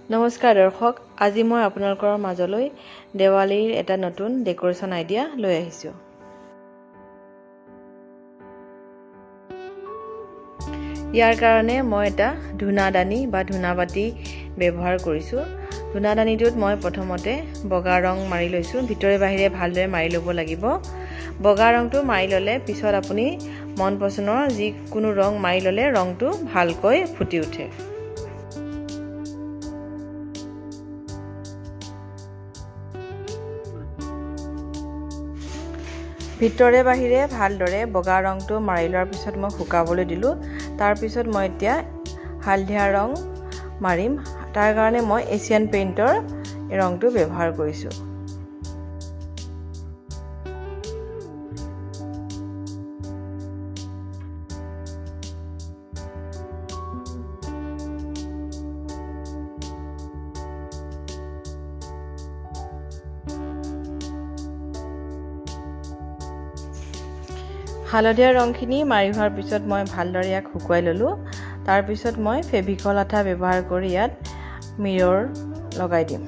নমস্কাৰ দৰ্শক, আজি মই আপোনালোকৰ মাজলৈ দেৱালীৰ এটা নতুন ডেকোৰেশ্যন আইডিয়া লৈ আহিছোঁ। ইয়াৰ কাৰণে মই এটা ধূনাদানি বা ধূনাবাতি ব্যৱহাৰ কৰিছোঁ। ধূনাদানিটোত মই প্ৰথমতে বগা ৰং মাৰি লৈছোঁ। ভিতৰে বাহিৰে ভালদৰে মাৰি ল'ব লাগিব। বগা ৰংটো মাৰি ল'লে পিছত আপুনি মন পচন্দৰ যিকোনো ৰং মাৰি ল'লে ৰংটো ভালকৈ ফুটি উঠে। ভিতৰে বাহিৰে ভালদৰে বগা ৰংটো মাৰি লোৱাৰ পিছত মই শুকাবলৈ দিলোঁ। তাৰ পিছত মই এতিয়া হালধীয়া ৰং মাৰিম। তাৰ কাৰণে মই এছিয়ান পেইণ্টৰ ৰংটো ব্যৱহাৰ কৰিছোঁ। হালধীয়া ৰংখিনি মাৰি হোৱাৰ পিছত মই ভালদৰে ইয়াক শুকুৱাই ল'লোঁ। তাৰপিছত মই ফেভিকল আঠা ব্যৱহাৰ কৰি ইয়াত মিৰৰ লগাই দিম।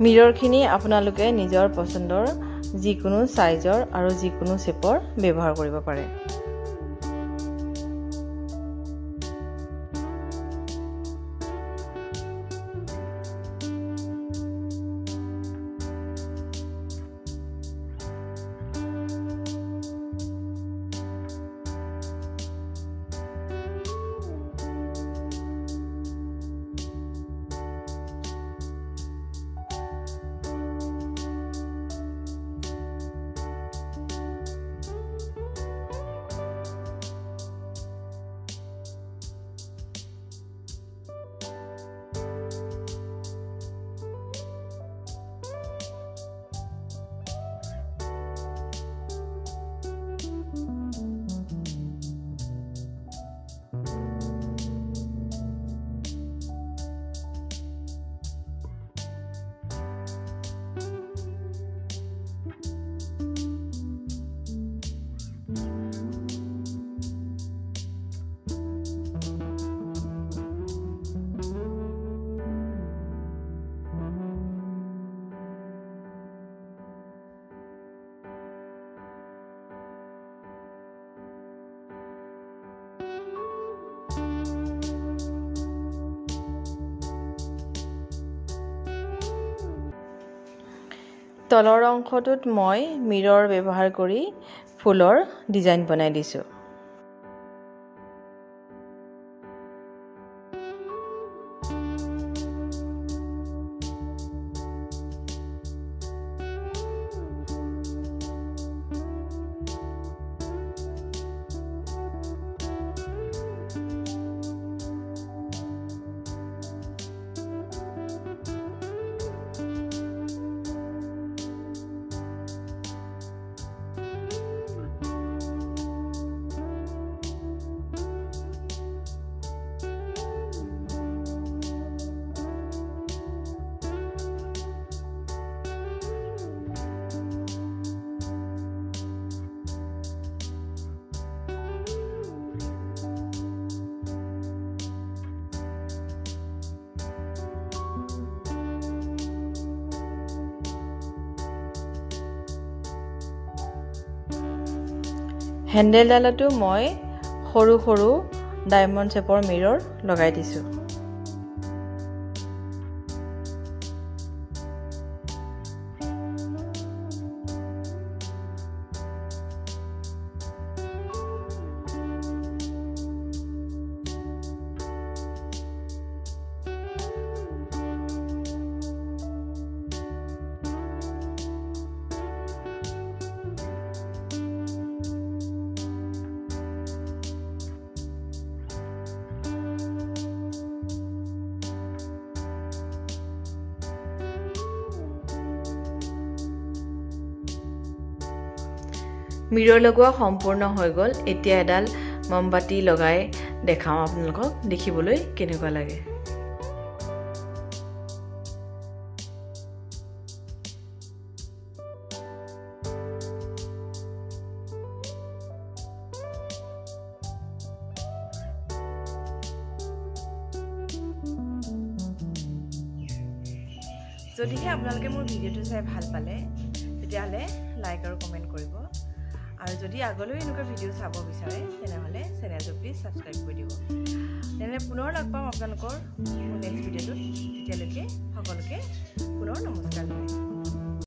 মিৰৰখিনি আপোনালোকে নিজৰ পচন্দৰ যিকোনো চাইজৰ আৰু যিকোনো শ্বেপৰ ব্যৱহাৰ কৰিব পাৰে। তলৰ অংশটোত মই মিৰৰ ব্যৱহাৰ কৰি ফুলৰ ডিজাইন বনাই দিছোঁ। হেণ্ডেলডালতো মই সৰু সৰু ডায়মণ্ড শ্বেপৰ মিৰৰ লগাই দিছোঁ। মিৰৰ লগোৱা সম্পূৰ্ণ হৈ গ'ল। এতিয়া এডাল মমবাতি লগাই দেখাওঁ আপোনালোকক দেখিবলৈ কেনেকুৱা লাগে। যদিহে আপোনালোকে মোৰ ভিডিঅ'টো চাই ভাল পালে তেতিয়াহ'লে লাইক আৰু কমেণ্ট কৰিব আৰু যদি আগলৈ এনেকুৱা ভিডিঅ' চাব বিচাৰে তেনেহ'লে চেনেলটো প্লিজ ছাবস্ক্ৰাইব কৰি দিব তেনেহ'লে পুনৰ লগ পাম আপোনালোকৰ মোৰ নেক্সট ভিডিঅ'টোত তেতিয়ালৈকে সকলোকে পুনৰ নমস্কাৰ